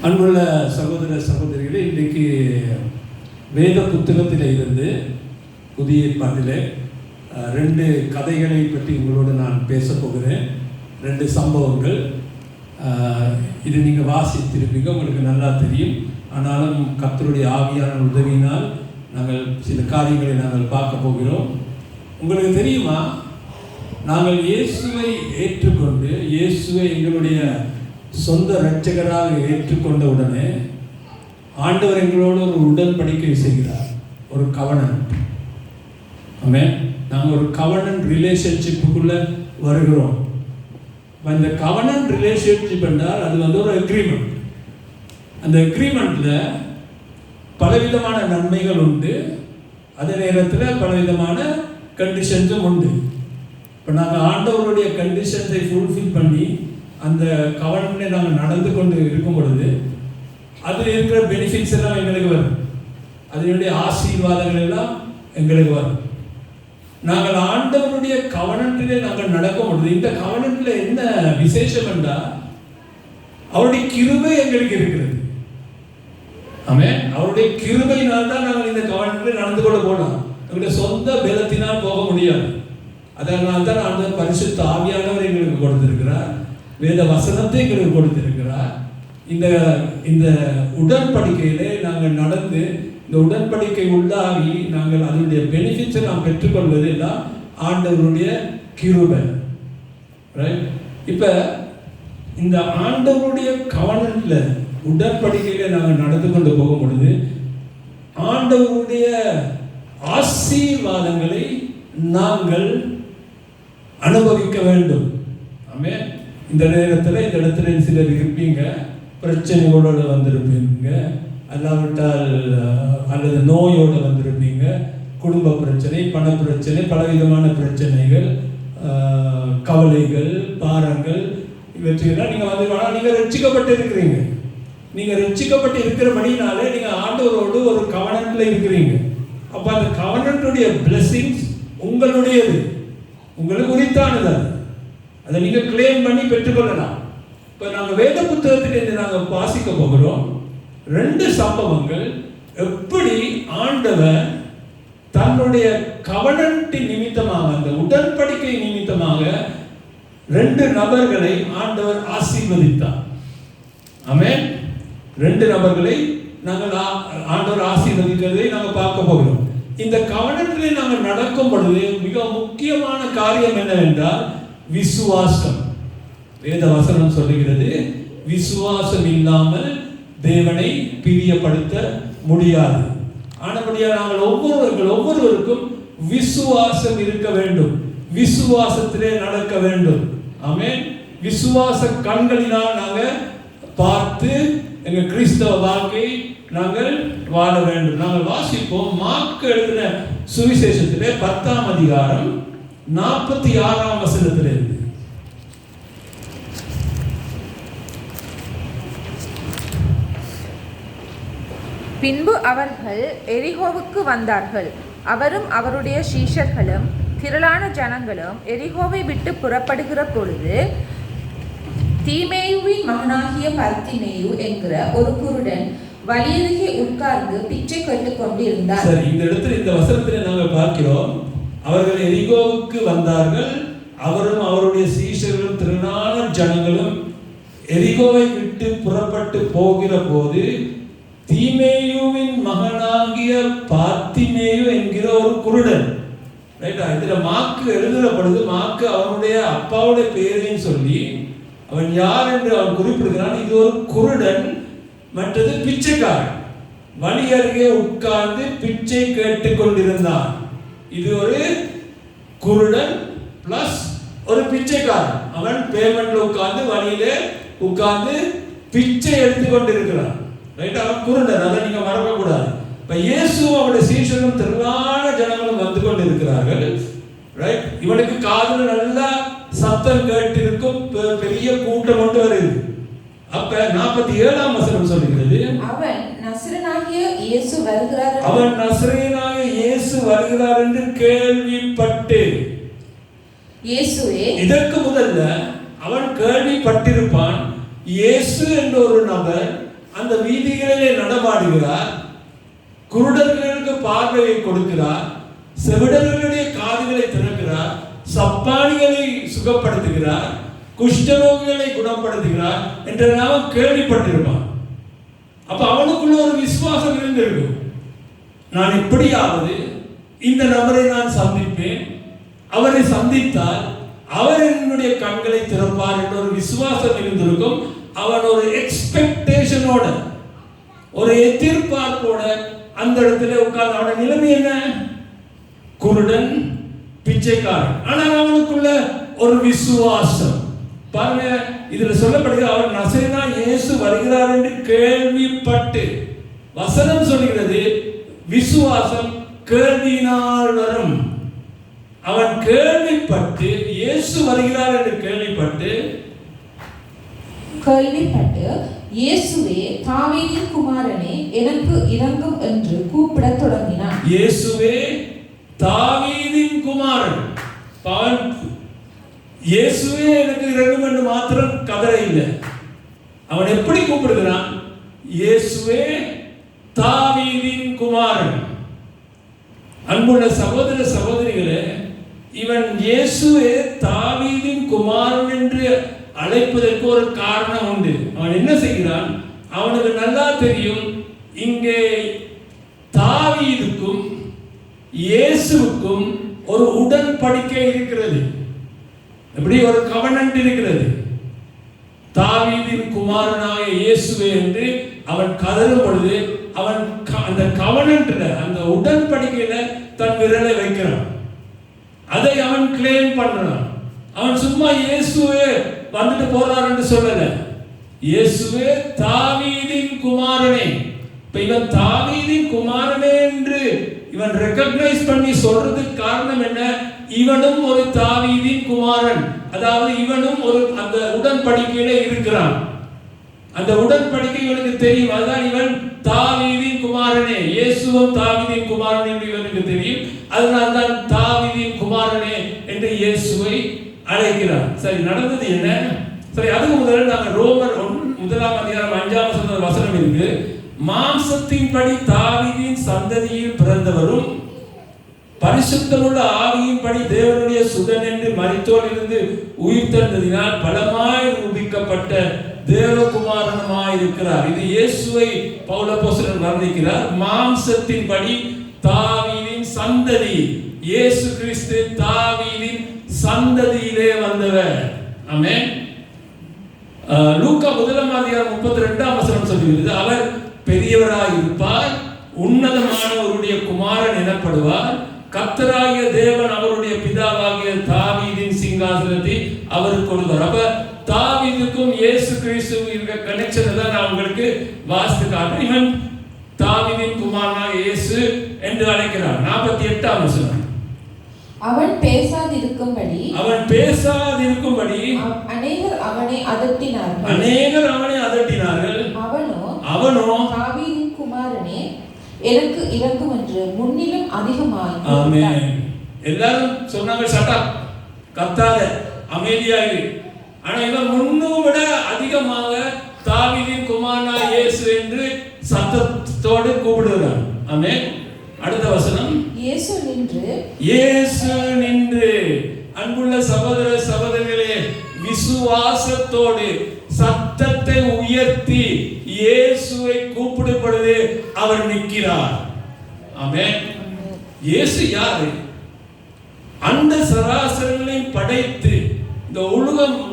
அன்புள்ள சகோதர சகோதரிகளே, இன்றைக்கு வேத புத்தகத்தில் இருந்து புதிய ஏற்பாட்டில் 2 கதைகளை பற்றி உங்களோடு நான் பேச போகிறேன். 2 சம்பவங்கள். இது நீங்கள் வாசித்திருப்பீங்க, உங்களுக்கு நல்லா தெரியும். ஆனாலும் கர்த்தருடைய ஆவியான உதவியினால் நாங்கள் சில காரியங்களை நாங்கள் பார்க்க போகிறோம். உங்களுக்கு தெரியுமா, நாங்கள் இயேசுவை ஏற்றுக்கொண்டு இயேசுவை எங்களுடைய சொந்த இரட்சகராக ஏற்றுக்கொண்ட உடனே ஆண்டவர் எங்களோடு ஒரு உடன்படிக்கை செய்கிறார், ஒரு கவனன்ட். ஆமென். நாங்கள் ஒரு கவனன்ட் ரிலேஷன்ஷிப்புக்குள்ளே வருகிறோம். இந்த கவனன்ட் ரிலேஷன்ஷிப் என்றால் அது ஒரு அக்ரிமெண்ட். அந்த அக்ரிமெண்ட்டில் பலவிதமான நன்மைகள் உண்டு, அதே நேரத்தில் பலவிதமான கண்டிஷன்ஸும் உண்டு. இப்போ நாங்கள் ஆண்டவருடைய கண்டிஷன்ஸை ஃபுல்ஃபில் பண்ணி அந்த கவனத்தை நாங்கள் நடந்து கொண்டு இருக்கும் பொழுது அதில் இருக்கிற பெனிஃபிட்ஸ் எல்லாம் எங்களுக்கு வரும், அதனுடைய ஆசீர்வாதங்கள் எல்லாம் எங்களுக்கு வரும். நாங்கள் ஆண்டவருடைய கவனத்திலே நாங்கள் நடக்கும் பொழுது இந்த கவனத்தில் என்ன விசேஷம் என்றால் அவருடைய கிருபை எங்களுக்கு இருக்கிறது. ஆமென். அவருடைய கிருபையினால் தான் நாங்கள் இந்த கவனத்தில் நடந்து கொள்ள போனோம். எங்களுடைய சொந்த பலத்தினால் போக முடியாது. அதனால் தான் ஆண்டவர் பரிசுத்த ஆவியானவர் எங்களுக்கு கொடுத்திருக்கிறார், வேத வசனத்தை எங்களுக்கு கொடுத்திருக்கிறார். இந்த உடன்படிக்கையிலே நாங்கள் நடந்து இந்த உடன்படிக்கை உள்ளாகி நாங்கள் அதனுடைய பெனிஃபிட்ஸை நாம் பெற்றுக்கொள்வது எல்லாம் ஆண்டவருடைய கிருபை. ரைட். இப்போ இந்த ஆண்டவருடைய கவனத்தில் உடன்படிக்கையில் நாங்கள் நடந்து கொண்டு போகும் பொழுது ஆண்டவருடைய ஆசீர்வாதங்களை நாங்கள் அனுபவிக்க வேண்டும். ஆமென். இந்த நேரத்தில் இந்த இடத்துல சிலர் இருப்பீங்க, பிரச்சனையோடு வந்திருப்பீங்க, அல்லாவிட்டால் அல்லது நோயோடு வந்திருப்பீங்க, குடும்ப பிரச்சனை, பண பிரச்சனை, பலவிதமான பிரச்சனைகள், கவலைகள், பாரங்கள், இவற்றையெல்லாம் நீங்கள் வந்து நீங்கள் ரட்சிக்கப்பட்டு இருக்கிறீங்க. நீங்கள் ரட்சிக்கப்பட்டு இருக்கிறபடினாலே நீங்கள் ஆண்டவரோடு ஒரு கவனத்தில் இருக்கிறீங்க. அப்போ அந்த கவனத்துடைய பிளெஸிங்ஸ் உங்களுடையது, உங்களுக்கு உரித்தானது. அதை நீங்கள் கிளைம் பண்ணி பெற்றுக்கொள்ளலாம். இப்போ நாங்கள் வேத புத்தகத்திலிருந்து நாங்கள் வாசிக்க போகிறோம் 2 சம்பவங்கள். எப்படி ஆண்டவர் தன்னுடைய கவனத்தின் நிமித்தமாக, அந்த உடன்படிக்கை நிமித்தமாக 2 நபர்களை ஆண்டவர் ஆசீர்வதித்தார். ஆமென். 2 நபர்களை நாங்கள் ஆண்டவர் ஆசீர்வதிக்கிறதை நாங்கள் பார்க்க போகிறோம். இந்த கவனத்திலே நாங்கள் நடக்கும் பொழுது மிக முக்கியமான காரியம் என்னவென்றால் விசுவாசம். வேத வசனம் சொல்லுகிறது, விசுவாசம் இல்லாமல் தேவனை பிரியப்படுத்த முடியாது. ஆனபடியால் நாங்கள் ஒவ்வொருவருக்கும் விசுவாசம் இருக்க வேண்டும், விசுவாசத்திலே நடக்க வேண்டும். ஆமென். விசுவாச கண்களினால் நாங்கள் பார்த்து எங்கள் கிறிஸ்தவ வாழ்க்கை நாங்கள் வாழ வேண்டும். நாங்கள் வாசிப்போம் மார்க் எழுதின சுவிசேஷத்திலே 10ஆம் அதிகாரம் 46ஆம் வசனத்திலிருந்து. பின்பு அவர்கள் எரிகோவுக்கு வந்தார்கள். அவரும் அவருடைய சீஷர்களும் திரளான ஜனங்களும் எரிகோவை விட்டு புறப்படுகிற பொழுது தீமேயுவின் மகனாகிய பர்த்திமேயு என்கிற ஒரு குருடன் வழியருகே உட்கார்ந்து பிச்சை கேட்டுக் கொண்டிருந்தார். சரி, இந்த இடத்துல இந்த வசனத்தில் நாங்கள் பார்க்கிறோம், அவர்கள் எரிகோவுக்கு வந்தார்கள், அவரும் அவருடைய சீஷர்களும் திரளான ஜனங்களும் எரிகோவை விட்டு புறப்பட்டு போகிற போது தீமேயுவின் மகனாகிய பார்த்திமேயு என்கிற ஒரு குருடன். ரைட்டா? இதில் மார்க்கு எழுதுகிற பொழுது மார்க்கு அவனுடைய அப்பாவுடைய பேரையும் சொல்லி அவன் யார் என்று அவன் குறிப்பிடுகிறான். இது ஒரு குருடன், மற்றது பிச்சைக்காரன். வழி அருகே உட்கார்ந்து பிச்சை கேட்டுக் கொண்டிருந்தான். இது ஒரு குருடன் பிளஸ் ஒரு பிச்சைக்காரன். அவன் பேமெண்ட்ல உட்கார்ந்து வழியிலே உட்கார்ந்து பிச்சை எடுத்துக் கொண்டிருக்கிறான். ரைட்? அவன் குருடன், அதை நீங்க மறக்க கூடாது. இப்ப இயேசு அவருடைய சீஷர்களும் திரளான ஜனங்களும் வந்து கொண்டிருக்கிறார்கள். ரைட்? இவனுக்கு காதுல நல்லா சத்தம் கேட்டிருக்கும், பெரிய கூட்டம் கொண்டு வருது. அப்ப 47ஆம் வசனம் சொல்லுகிறது, அவன் நசரேயனாகிய இயேசு வருகிறார் என்று கேள்விப்பட்டு. இயேசுவே, இதற்கு முதல்ல அவன் கேள்விப்பட்டிருப்பான், இயேசு என்ற ஒரு நபர் அந்த வீதிகளிலே நடமாடுகிறார், குருடர்களுக்கு பார்வையை கொடுக்கிறார், செவிடர்களுடைய காதுகளை திறக்கிறார், சப்பானிகளை சுகப்படுத்துகிறார், குஷ்டரோகிகளை குணப்படுத்துகிறார் என்று நாம் கேள்விப்பட்டிருப்பான். அப்ப அவனுக்குள்ள ஒரு விசுவாசம் இருந்திருக்கும். நான் எப்படியாவது இந்த நபரை நான் சந்திப்பேன், அவரை சந்தித்தால் அவர் என்னுடைய கண்களை திறப்பார் என்ற ஒரு விசுவாசம் இருந்திருக்கும். அவன் ஒரு எக்ஸ்பெக்டேஷனோட, ஒரு எதிர்பார்ப்போட அந்த இடத்துல உட்கார்ந்து, அவன நிலைமை என்ன? குருடன், பிச்சைக்காரன். ஆனால் அவனுக்குள்ள ஒரு விசுவாசம். பாருங்க, இதுல சொல்லப்படுகிறது, அவர் நசரேனா இயேசு வருகிறார் என்று கேள்விப்பட்டு, வசனம் சொல்கிறது விசுவாசம் கேள்வியினால் வரும். அவன் கேள்விப்பட்டு, இயேசு வருகிறார் என்று கேள்விப்பட்டு இயேசுவே தாவீதின் குமாரனே எனக்கு இரங்கும் என்று கூப்பிடத் தொடங்கினான். இயேசுவே தாவீதின் குமாரன். இயேசுவே எனக்கு இரங்கும் என்று மாத்திரம் கதற இல்லை. அவன் எப்படி கூப்பிடுகிறான்? இயேசுவே தாவீதின் குமாரன். அன்புள்ள சகோதர சகோதரிகளே, இவன் இயேசுவே தாவீதின் குமாரன் என்று அழைப்பதற்கு ஒரு காரணம் உண்டு. அவன் என்ன செய்கிறான்? அவனுக்கு நல்லா தெரியும், இங்கே தாவீதுக்கும் இயேசுவுக்கும் ஒரு உடன்படிக்கை இருக்கிறது. எப்படி ஒரு கவனன்ட் இருக்கிறது. தாவீதின் குமாரனாய இயேசுவே என்று அவன் கதறும் பொழுது அவன் அந்த கவனன்ட்ல, அந்த உடன்படிக்கையில தன் விரலை வைக்கிறான். அதை அவன் கிளைம் பண்றான். அவன் சும்மா இயேசுவே வந்துட்டு போறார் என்று சொல்லல. இயேசுவே தாவீதின் குமாரனே. இப்ப இவன் தாவீதின் குமாரனே என்று இவன் ரெகக்னைஸ் பண்ணி சொல்றதுக்கு காரணம் என்ன? இவனும் ஒரு தாவீதின் குமாரன். அதாவது இவனும் ஒரு அந்த உடன்படிக்கையில இருக்கிறான். அந்த உடன்படிக்கை இவனுக்கு தெரியும். அதுதான் இவன் தாவீதின் குமாரனே. இயேசுவும் தாவீதின் குமாரன் என்று இவனுக்கு தெரியும். அதனால்தான் தாவீதின் குமாரனே என்று இயேசுவை அழைக்கிறார். சரி, நடந்தது என்ன? சரி, அதுக்கு முதல்ல நாங்கள் ரோமர் 1:5 வசனம் இருக்கு. மாம்சத்தின்படி தாவீதின் சந்ததியில் பிறந்தவரும் பரிசுத்தமுள்ள ஆவியின்படி தேவனுடைய சுதன் என்று மரித்தோரிலிருந்து உயிர்த்தெழுந்ததினால் பலமாய் ரூபிக்கப்பட்ட தேவகுமாரனுமாய் இருக்கிறார். இது இயேசுவை பவுல் அப்போஸ்தலன் வர்ணிக்கிறார். மாம்சத்தின்படி தாவீதின் சந்ததி. இயேசு கிறிஸ்து தாவீதின் சந்ததியிலே வந்தவர். ஆமென். லூக்கா 1:32 சொல்கிறது, அவர் பெரியவராய் இருப்பார், உன்னதமானவருடைய குமாரன் எனப்படுவார், கர்த்தராகிய தேவன் அவருடைய பிதாவாகிய தாவீதின் சிங்காசனத்தை அவருக்கு கொடுப்பார். அப்ப தாவீதுக்கும் இயேசு கிறிஸ்துவுக்கும் இருக்க கனெக்ஷன் தான் நான் உங்களுக்கு வாசித்து காட்டுறேன். இவன் தாவீதின் குமாரனாக இயேசு என்று அழைக்கிறார். 48 வசனம். அவன் பேசாதிருக்கும்படி அநேகர் அவனை அதட்டினார்கள். அவனோ தாவீதின் குமாரனே எனக்கு இரங்கும் என்று முன்னிலும் அதிகமாய். ஆமென். எல்லாரும் சொன்னாங்க, ஷட் அப், கத்தாத, அமைதியாயிரு. ஆனா இவன் முன்னும் விட அதிகமாக தாவீதின் குமாரனாகிய இயேசு என்று சத்தத்தோடு கூப்பிடுகிறான். ஆமென். அடுத்த வசனம். இயேசு நின்று அன்புள்ள சகோதர சகோதரிகளே, விசுவாசத்தோடு சத்தத்தை உயர்த்தி இயேசுவை கூப்பிடும் பொழுது அவர் நிற்கிறார். ஆமென். இயேசு யாரு? அந்த சராசரங்களையும் படைத்து இந்த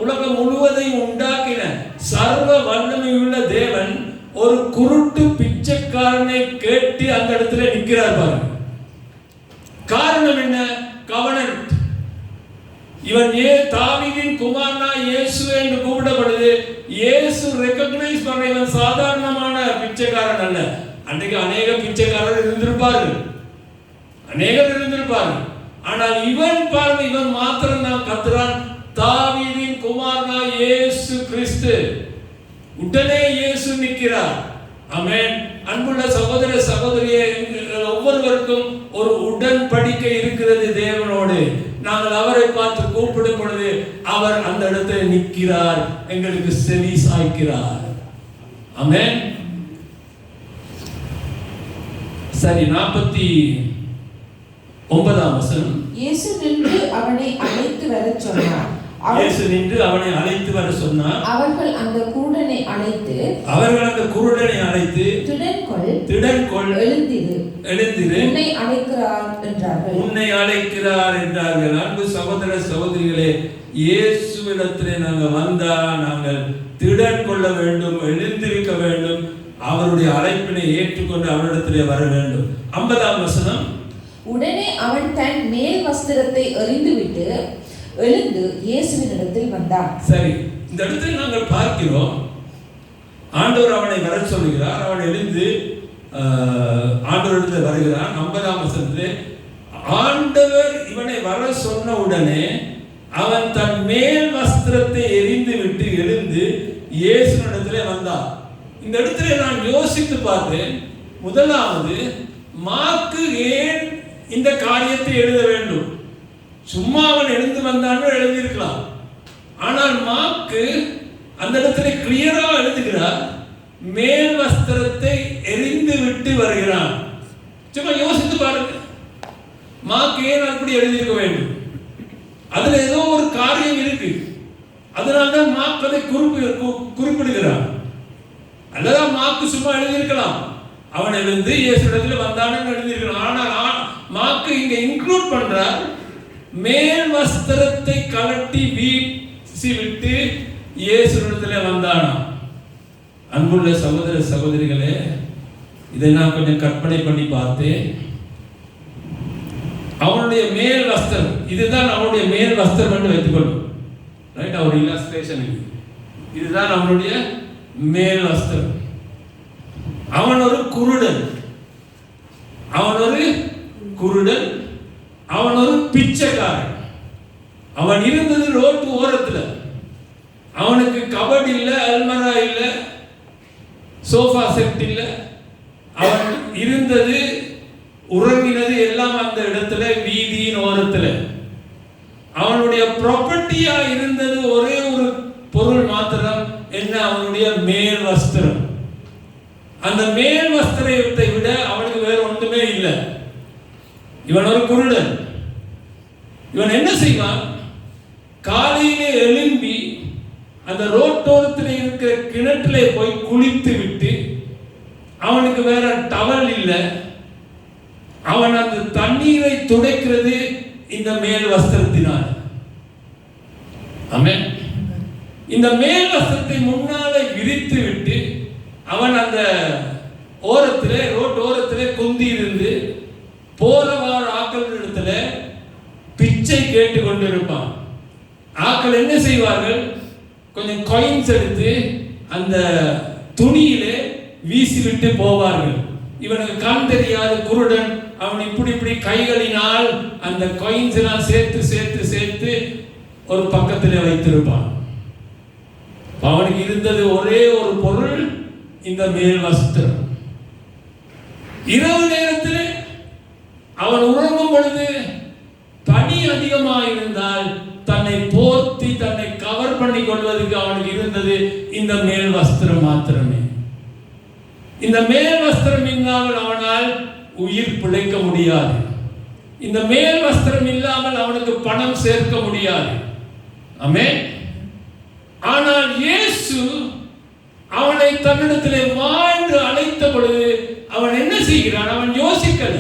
உலகம் முழுவதையும் உண்டாக்கின சர்வ வல்லமையுள்ள தேவன் ஒரு குருட்டு பிச்சைக்காரனை கேட்டு அந்த இடத்துல நிற்கிறார் பாருங்க. காரணம் என்ன? கவனன்ட். இவன் தாவீதின் குமாரனா இயேசு என்று கூப்பிடப்படுது. இயேசு ரெகக்னைஸ் பண்ண இவன் சாதாரணமான பிச்சைக்காரன் அல்ல. அன்றைக்கு அநேக பிச்சைக்காரர் இருந்திருப்பார்கள். ஆனால் இவன் பாருங்க, இவன் மாத்திரம் தான் கத்துறான், தாவீதின் குமாரனா இயேசு கிறிஸ்து. உடனே இயேசு நிற்கிறார். ஆமென். அன்புள்ள சகோதர சகோதரியே, ஒவ்வொருவருக்கும் ஒரு உடன்படிக்கை இருக்கிறது தேவனோடு. நாங்கள் அவரை பார்த்து கூப்பிடும் பொழுது அவர் அந்த இடத்தில் நிற்கிறார், எங்களுக்கு செவி சாய்க்கிறார். ஆமென். சரி, 49ஆம் வசனம். இயேசு நின்று அவனை அழைத்து வரச் சொன்னார். இயேசு நின்று அவனை அழைத்து வர சொன்னார். அவர்கள் அந்த குருடனை அழைத்து திடன் கொள் எழுந்திரு உன்னை அழைக்கிறார் என்றார்கள். அன்பு சகோதர சகோதரிகளே, இயேசுவிடத்திலே நாங்கள் வந்தா நாங்கள் திடன் கொள்ள வேண்டும், எழுந்திருக்க வேண்டும், அவருடைய அழைப்பினை ஏற்றுக்கொண்டு அவரிடத்திலே வர வேண்டும். 50ஆம் வசனம். உடனே அவன் தன் மேல் வஸ்திரத்தை எறிந்துவிட்டு எழுந்து இயேசுவினிடத்தில் வந்தான். சரி, இந்த இடத்தில் நாங்கள் பார்க்கிறோம், ஆண்டவர் அவனை வர சொல்லுகிறார். அவன் எழுந்து ஆண்டவரிடத்தில் வருகிறான். 50ஆம் வசனத்திலே ஆண்டவர் இவனை வர சொன்ன உடனே அவன் தன் மேல் வஸ்திரத்தை எறிந்து விட்டு எழுந்து இயேசுவினிடத்திலே வந்தான். இந்த இடத்திலே நான் யோசித்து பார்த்தேன். முதலாவது, மார்க்கு ஏன் இந்த காரியத்தை எழுத வேண்டும்? சும்மா அவன் எழுந்து வந்தான்னு எழுதியிருக்கலாம். ஆனால் மார்க்கு அந்த இடத்துல கிளியரா எழுதுகிறார், மேல் வஸ்திரத்தை எரிந்து விட்டு வருகிறான். சும்மா யோசித்து பாருங்க, மார்க்கு ஏன் அப்படி எழுதியிருக்க வேண்டும்? அதுல ஏதோ ஒரு காரியம் இருக்கு. அதனால்தான் மார்க் அதை குறிப்பிடுகிறார். அல்லது மார்க்கு சும்மா எழுதியிருக்கலாம், அவன் எழுந்து இயேசுவிடத்தில் வந்தான்னு எழுதியிருக்கலாம். ஆனால் மார்க்கு இங்க இன்க்ளூட் பண்றார், மேல் வஸ்திரத்தை கலட்டி வீசி விட்டு இயேசுவிடத்தில் வந்தானா. அன்புள்ள சகோதர சகோதரிகளே, இதை நான் கொஞ்சம் கற்பனை பண்ணி பார்த்தேன். அவனுடைய மேல் வஸ்திரம், இதுதான் அவனுடைய மேல் வஸ்திரம் என்று வைத்துக்கொள்ளும். ரைட், அவர் இல்லஸ்ட்ரேஷன் இதுதான் அவனுடைய மேல் வஸ்திரம். அவன் ஒரு குருடன், அவன் ஒரு பிச்சைக்காரன். அவன் இருந்தது ரோட்டு ஓரத்தில். அவனுக்கு கபட் இல்லை, அல்மரா இல்லை, சோஃபா செட் இல்லை. அவன் இருந்தது, உறங்கினது எல்லாம் அந்த இடத்துல வீதியின் ஓரத்தில். அவனுடைய ப்ராப்பர்ட்டியா இருந்தது ஒரே ஒரு பொருள் மாத்திரம், என்ன? அவனுடைய மேல் வஸ்திரம். அந்த மேல் வஸ்திரத்தை விட அவனுக்கு வேற ஒன்றுமே இல்லை. இவன் ஒரு குருடன். இவன் என்ன செய்வான்? காலையிலே எழும்பி அந்த ரோட்டோரத்தில் இருக்கிற கிணற்றிலே போய் குளித்து விட்டு, அவனுக்கு வேற டவல் இல்லை, அவன் அந்த தண்ணீரை துடைக்கிறது இந்த மேல் வஸ்திரத்தினால். ஆமென். இந்த மேல் வஸ்திரத்தை முன்னாலே விரித்து விட்டு அவன் அந்த ஓரத்திலே, ரோட் ஓரத்திலே குந்தி இருந்து போறவார ஆக்கள் இடத்துல பிச்சை கேட்டு கொண்டிருப்பான். ஆக்கள் என்ன செய்வார்கள்? கொஞ்சம் காயின்ஸ் எடுத்து அந்த துணியிலே வீசிவிட்டு போவார்கள். இவனுக்கு கண் தெரியாத குருடன், அவன் இப்படி இப்படி கைகளினால் அந்த காயின்ஸ் எல்லாம் சேர்த்து சேர்த்து சேர்த்து ஒரு பக்கத்தில் வைத்திருப்பான். அவனுக்கு இருந்தது ஒரே ஒரு பொருள், இந்த மேல் வஸ்திரம். இரவு நேரத்தில் அவன் உறங்கும் பொழுது பனி அதிகமாக இருந்தால் தன்னை போர்த்தி தன்னை கவர் பண்ணி கொள்வதற்கு அவனுக்கு இருந்தது இந்த மேல் வஸ்திரம் மாத்திரமே. இந்த மேல் வஸ்திரம் இல்லாமல் அவனால் உயிர் பிழைக்க முடியாது. இந்த மேல் வஸ்திரம் இல்லாமல் அவனுக்கு பணம் சேர்க்க முடியாது. ஆமென். ஆனால் இயேசு அவனை தன்னிடத்திலே வாழ்ந்து அழைத்த பொழுது அவன் என்ன செய்கிறான்? அவன் யோசிக்கல,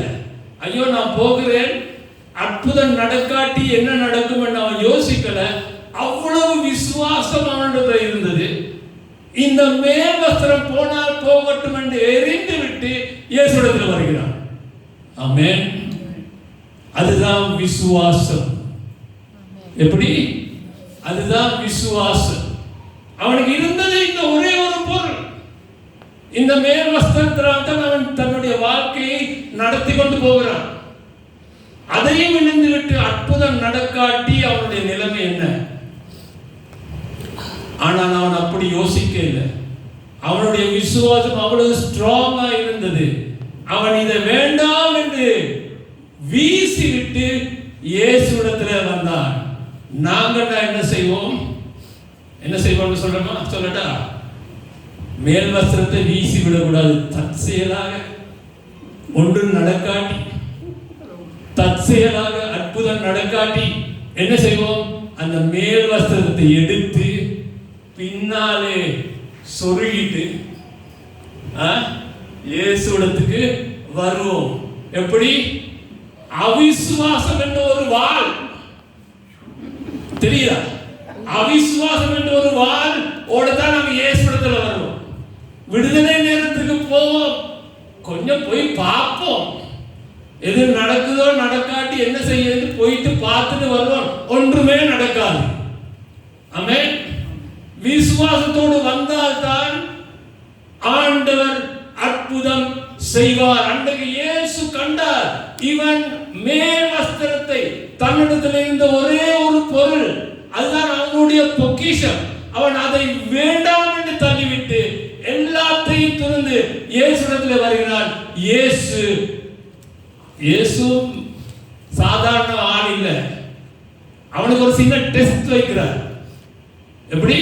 ஐயோ நான் போகிறேன், அற்புதம் நடக்காட்டி என்ன நடக்கும் என்று அவன் யோசிக்கல. அவ்வளவு விசுவாசம் அவனிடத்தில் இருந்தது. இந்த மேல் வஸ்திரம் போனால் போகட்டும் என்று எரிந்து விட்டு இயேசுவிடத்தில் வருகிறான். ஆமென். அதுதான் விசுவாசம். எப்படி? அதுதான் விசுவாசம். அவனுக்கு இருந்தது இந்த ஒரே ஒரு பொருள், இந்த மேல் வஸ்திரத்தினால் தான் அவன் தன்னுடைய வாழ்க்கையை நடத்தி கொண்டு போகிறான். அதையும் இணைந்து விட்டு அற்புதம் நடக்காட்டி அவனுடைய நிலைமை என்ன? ஆனால் அவன் அப்படி யோசிக்க இல்லை. அவனுடைய விசுவாசம் அவ்வளவு ஸ்ட்ராங்கா இருந்தது. அவன் இதை வேண்டாம் என்று வீசிவிட்டு இயேசுவிடத்தில் வந்தான். நாங்கள் என்ன செய்வோம்? என்ன செய்வோம் சொல்றோமா? சொல்லட்டா, மேல் வஸ்திரத்தை வீசி விடக்கூடாது. தற்செயலாக ஒன்றும் நடக்காட்டி, தற்செயலாக அற்புதம் நடக்காட்டி என்ன செய்வோம்? அந்த மேல் வஸ்திரத்தை எடுத்து பின்னாலே சொருகிட்டு இயேசுவிடத்துக்கு வருவோம். எப்படி? அவிசுவாசம் என்ற ஒரு வாள் தெரியுதா? அவிசுவாசம் என்ற ஒரு வாள் ஓடத்தான் நம்ம இயேசுவிடத்துல வருவோம். விடுதலை நேரத்துக்கு போவோம், கொஞ்சம் போய் பார்ப்போம், எது நடக்குதோ நடக்காட்டி என்ன செய்யுது போயிட்டு பார்த்துட்டு வருவோம். ஒன்றுமே நடக்காது. ஆமென். விசுவாசத்தோடு வந்தால்தான் ஆண்டவர் அற்புதம் செய்வார். அன்றைக்கு இயேசு கண்டார், இவன் மேல் வஸ்திரத்தை, தன்னிடத்தில் இருந்த ஒரே ஒரு பொருள், அதுதான் அவனுடைய பொக்கிஷம், அவன் அதை வேண்டாம் என்று தள்ளிவிட்டு எல்லாத்தையும் துறந்து இயேசுவிடத்தில் வருகிறான். இயேசு சாதாரண ஆள் இல்லை. அவனுக்கு ஒரு சின்ன டெஸ்ட் வைக்கிறார். எப்படி?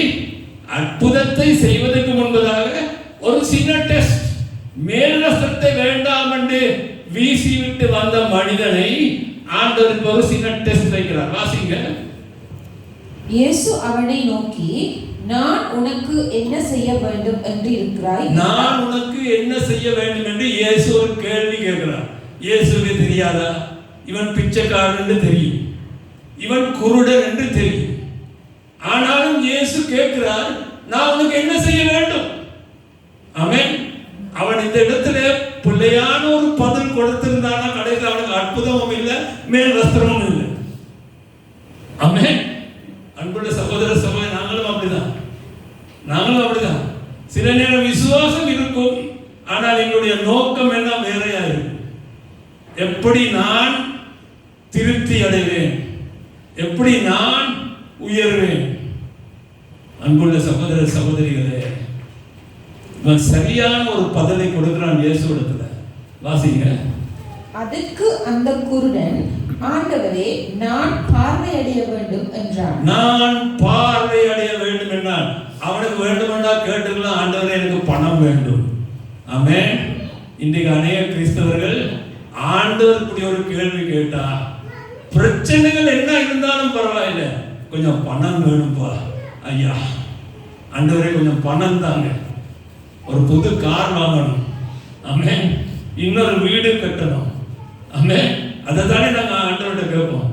அற்புதத்தை செய்வதற்கு முன்பதாக ஒரு சின்ன டெஸ்ட். மேல் வஸ்திரத்தை வேண்டாம் என்று வீசிவிட்டு வந்த மனிதனை ஆண்டவருக்கு ஒரு சின்ன டெஸ்ட் வைக்கிறார். வாசிங்க. இயேசு அவனை நோக்கி, நான் உனக்கு என்ன செய்ய வேண்டும் என்று இருக்கிறாய்? நான் உனக்கு என்ன செய்ய வேண்டும் என்று இயேசு ஒரு கேள்வி கேட்கிறார். இயேசுவுக்கு தெரியாதா? இவன் பிச்சைக்காரன் என்று தெரியும், இவன் குருடன் என்று தெரியும். ஆனாலும் இயேசு கேட்கிறார், நான் உனக்கு என்ன செய்ய வேண்டும்? ஆமென். அவன் இந்த இடத்துல பிள்ளையான ஒரு பதில் கொடுத்திருந்தானா கடைசியில் அவனுக்கு அற்புதமும் இல்லை, மேல் வஸ்திரமும் இல்லை. ஆமென். அன்புள்ள சகோதர சகோதரி, நாங்களும் அப்படிதான். சில நேரம் விசுவாசம் இருக்கும், ஆனால் எங்களுடைய நோக்கம் எல்லாம் வேறையா இருக்கும். எப்படி நான் திருப்தி அடைவேன், எப்படி நான் உயர்வேன்? அன்புள்ள சகோதர சகோதரிகளே, இவன் சரியான ஒரு பதிலை கொடுக்கிறான் இயேசுவிடத்துல. வாசிங்க. அதற்கு அந்த குருடன், ஆண்டவரே, நான் பார்வையடைய வேண்டும் என்றான். நான் பார்வையடைய வேண்டும் என்றான். அவனுக்கு வேண்டுமென்றா கேட்டுக்கலாம், ஆண்டவரே எனக்கு பணம் வேண்டும். ஆமென். இன்றைக்கு அநேக கிறிஸ்தவர்கள் ஆண்டவர் இப்படி ஒரு கேள்வி கேட்டா, பிரச்சனைகள் என்ன இருந்தாலும் பரவாயில்லை, கொஞ்சம் பணம் வேணும்பா ஐயா, ஆண்டவரே கொஞ்சம் பணம் தாங்க, ஒரு புது கார் வாங்கணும், ஆமென், இன்னொரு வீடு கட்டணும், ஆமென். அதை தானே நாங்கள் ஆண்டவர்கிட்ட கேட்போம்.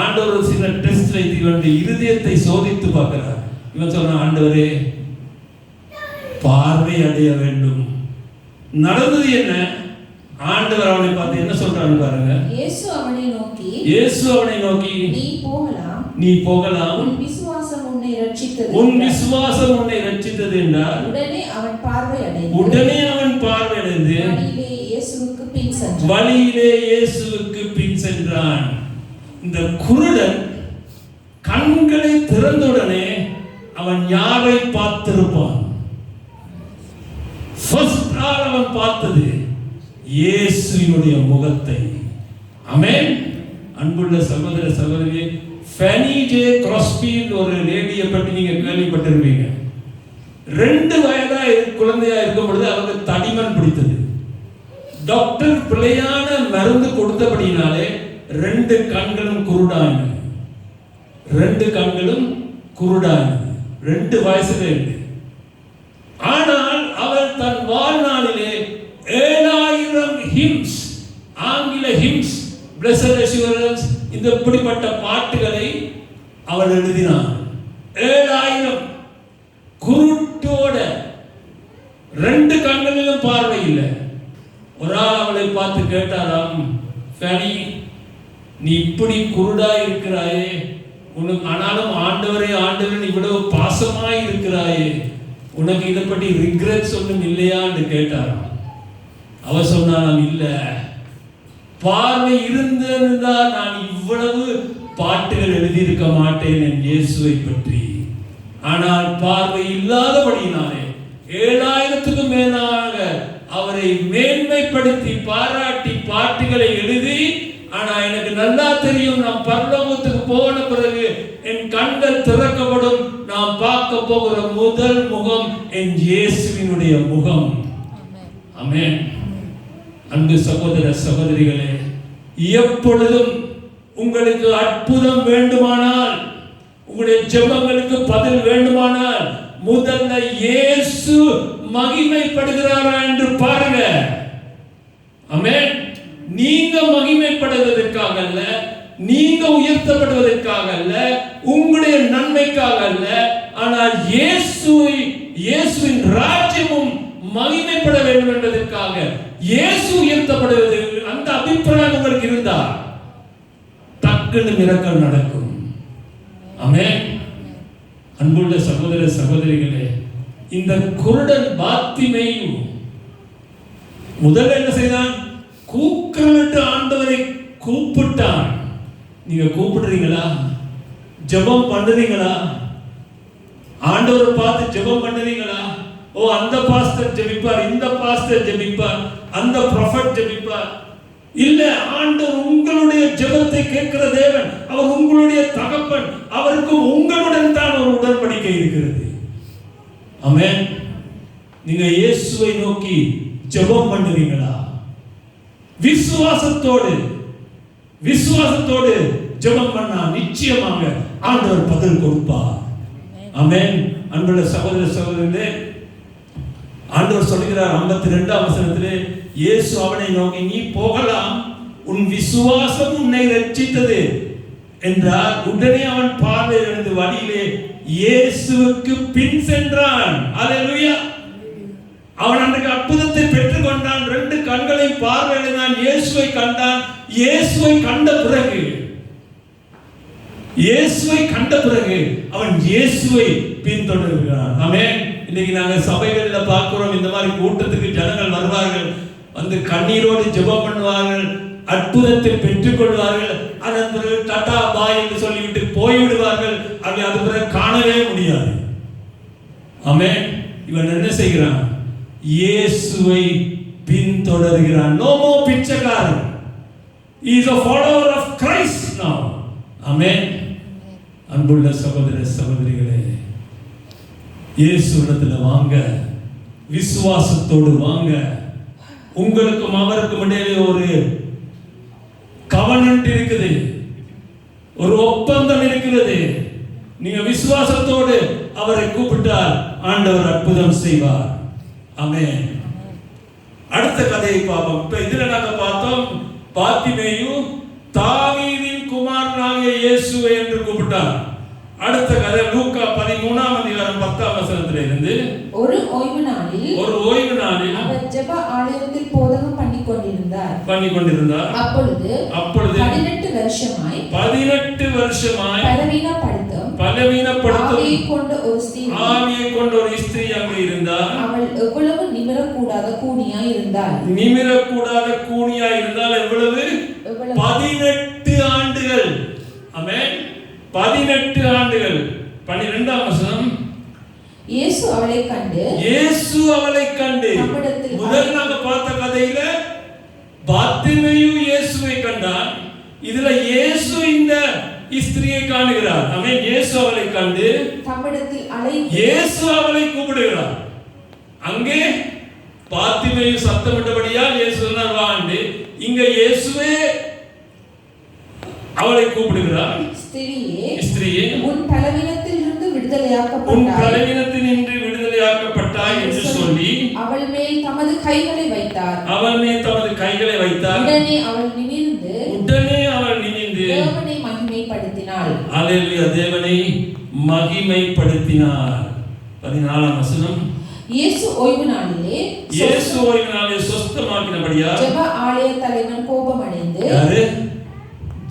ஆண்டவர் ஒரு சில டெஸ்ட் வைத்து இவனுடைய இருதயத்தை சோதித்து பார்க்கிறார். இவன் சொல்றான், ஆண்டவரே பார்வை அடைய வேண்டும். நடந்தது என்ன? ஆண்டவர் அவனை பார்த்து என்ன சொல்றான்னு பாருங்க. இயேசு அவனை நோக்கி நீ போகலாம், உன் விசுவாசம் உன்னை ரட்சித்தது என்றார். உடனே அவன் பார்வையடைந்து வழியிலே இயேசுவுக்கு பின் சென்றான். இந்த குருடன் கண்களை திறந்தவுடனே அவன் யாரை பார்த்திருப்பான்? ஃபர்ஸ்ட் அவன் பார்த்தது இயேசுவினுடைய முகத்தை. ஆமென். அன்புள்ள சகோதர சகோதரியே, ஃபேனி ஜே கிராஸ்பி ஒரு லேடியை பற்றி நீங்க கேள்விப்பட்டிருப்பீங்க. 2 வயதா குழந்தையா இருக்கும் பொழுது அவருக்கு தடிமன் பிடித்தது. டாக்டர் பிள்ளையான மருந்து கொடுத்தபடினாலே 2 கண்களும் குருடானது. 2 வயசுல இருந்து. ஆனால் அவள் தன் வாழ்நாளிலே 7000 ஹிம்ஸ், ஆங்கில ஹிம்ஸ், Blessed Assurance, இந்த இப்படிப்பட்ட பாட்டுகளை அவள் எழுதினாள். 7000 குருட்டோட, 2 கண்களிலும் பார்வை இல்லை. ஒரு ஆள் அவளை பார்த்து கேட்டாராம், ஃபேனி, நீ இப்படி குருடா இருக்கிறாயே, உனக்கு ஆனாலும் ஆண்டவரே ஆண்டவரே இவ்வளவு பாசமாய் இருக்கிறாயே, உனக்கு இதை பற்றி ரிக்ரெட்ஸ் ஒன்றும் இல்லையான்னு கேட்டாராம். அவ சொன்னாலும் இல்ல, பார்வை இருந்திருந்தால் நான் இவ்வளவு பாட்டுகள் எழுதியிருக்க மாட்டேன் என் இயேசுவை பற்றி. ஆனால் பார்வை இல்லாதபடியினாலே 7000க்கும் மேலாக அவரை மேன்மைப்படுத்தி பாராட்டி பாட்டுகளை எழுதி, ஆனா எனக்கு நல்லா தெரியும், நான் பரலோகத்துக்கு போன பிறகு என் கண்கள் திறக்கப்படும், நான் பார்க்க போகிற முதல் முகம் என் இயேசுவினுடைய முகம். ஆமென். அன்பு சகோதர சகோதரிகளே, எப்பொழுதும் உங்களுக்கு அற்புதம் வேண்டுமானால், உங்களுடைய ஜெபங்களுக்கு பதில் வேண்டுமானால், முதல்ல இயேசு மகிமைப்படுகிறாரா என்று பாருங்க. ஆமென். நீங்க மகிமைப்படுவதற்காக அல்ல, நீங்க உயர்த்தப்படுவதற்காக அல்ல, உங்களுடைய நன்மைக்காக அல்ல, ஆனால் இயேசுவின் ராஜ்யமும் மகிமைப்பட வேண்டும் என்பதற்காக இயேசு உயர்த்தப்படுவது, அந்த அபிப்பிராயம் உங்களுக்கு இருந்தா டக்குன்னு மிரக்கல் நடக்கும். ஆமென். அன்புள்ள சகோதர சகோதரிகளே, இந்த குருடன் பாத்திமேயு முதல்ல என்ன செய்தான்? கூக்குரலிட்டு ஆண்டவரை கூப்பிட்டான். நீங்க கூப்பிடுறீங்களா? ஜெபம் பண்ணுறீங்களா? ஆண்டவரை பார்த்து ஜெபம் பண்ணுறீங்களா? ஓ, அந்த பாஸ்டர் ஜெபிப்பார், இந்த பாஸ்டர் ஜெபிப்பார், அந்த ப்ராஃபட் ஜெபிப்பார். இல்ல, ஆண்டவர் உங்களுடைய ஜெபத்தை கேட்கிற தேவன். அவர் உங்களுடைய தகப்பன். அவருக்கு உங்களுடன் தான் ஒரு உடன்படிக்கை இருக்கிறது. ஆமென். நீங்க இயேசுவை நோக்கி ஜெபம் பண்ணுவீங்களா? விசுவாசத்தோடு ஜெபம் பண்ணா நிச்சயமாக ஆண்டவர் பதில் கொடுப்பார். ஆமென். அன்புள்ள சகோதர சகோதரர்களே, ஆண்டவர் சொல்கிறார் 52ஆம் வசனத்திலே, இயேசு அவனை நோக்கி, நீ போகலாம், உன் விசுவாசம் உன்னை ரட்சித்தது என்றார். உடனே அவன் பார்வையிலிருந்து வழியிலே இயேசுவுக்கு பின் சென்றான். அல்லேலூயா. அவன் அன்றைக்கு அற்புதத்தை பெற்றுக் கொண்டான். 2 கண்களை பார்வையிடான், இயேசுவை கண்டான். இயேசுவை கண்ட பிறகு அவன் இயேசுவை பின்தொடர்கிறான். ஆமென். இன்னைக்கு நாங்க சபைகள்ல பார்க்கிறோம், இந்த மாதிரி கூட்டத்துக்கு ஜனங்கள் வருவார்கள், வந்து கண்ணீரோடு ஜெபம் பண்ணுவார்கள், அற்புதத்தை பெற்றுக் கொள்வார்கள். அதன் பிறகு டாடா பாய் என்று சொல்லிவிட்டு போய்விடுவார்கள். அது பிறகு காணவே முடியாது. ஆமென். இவன் என்ன செய்கிறான்? இயேசுவை பின்தொடர்கிறான். No more Pichaikkaran. He is a follower of Christ now. ஆமென். அன்புள்ள சகோதர சகோதரிகளே, இயேசுவிடத்துல வாங்க, விசுவாசத்தோடு வாங்க. உங்களுக்கும் அவருக்கும் இடையிலே ஒரு கவனன்ட் இருக்குது, ஒரு ஒப்பந்தம் இருக்கிறது. நீங்க விசுவாசத்தோடு அவரை கூப்பிட்டால் ஆண்டவர் அற்புதம் செய்வார். ஆமென். அடுத்த கதையை பார்ப்போம். இப்ப இதுல நாங்க பார்த்தோம், பாத்திமேயு தாவீதின் குமாரனாகிய இயேசுவை என்று கூப்பிட்டார். அடுத்த கதை லூக்கா 13ஆம் அதிகாரம் 10ஆம் வசனத்திலே இருந்து, ஒரு ஓய்வு நாளில் அவர் ஜெப ஆலயத்தில் போதகம் பண்ணிக் கொண்டிருந்தார். அப்பொழுது 18 வருஷமாய் பலவீனப்படுத்தும் ஆவியை கொண்ட ஒரு ஸ்திரீ அங்கே இருந்தார். அவள் எவ்வளவு நிமிரக்கூடாத கூனியாய் இருந்தாள். எவ்வளவு? 18 ஆண்டுகள். ஆமென். 18 ஆண்டுகள். 12ஆம் வசனம், இயேசு அவளை கண்டு முதல் நாங்க பார்த்த கதையில பாத்திமேயு இயேசுவை கண்டான். இதுல இயேசு இந்த ஸ்திரியை காணுகிறார். ஆமென். இயேசு அவளை கண்டு இயேசு அவளை கூப்பிடுகிறார். அங்கே பாத்திமேயு சத்தமிட்டபடியால் இயேசு சொன்னார் வா என்று. இங்க இயேசுவே அவளை கூப்பிடுகிறார். ஸ்திரியே, உன் பலவீனத்தினின்று விடுதலையாக்கப்பட்டாய் என்று சொல்லி அவள் மேல் தமது கைகளை வைத்தார். உடனே அவள் நிமிர்ந்து தேவனை மகிமைப்படுத்தினாள். அல்லேலூயா. தேவனை மகிமைப்படுத்தினார். 14ஆம் வசனம், இயேசு ஓய்வு நாளிலே சொஸ்தமாக்கினபடியால் ஜெப ஆலய தலைவன் கோபமடைந்து,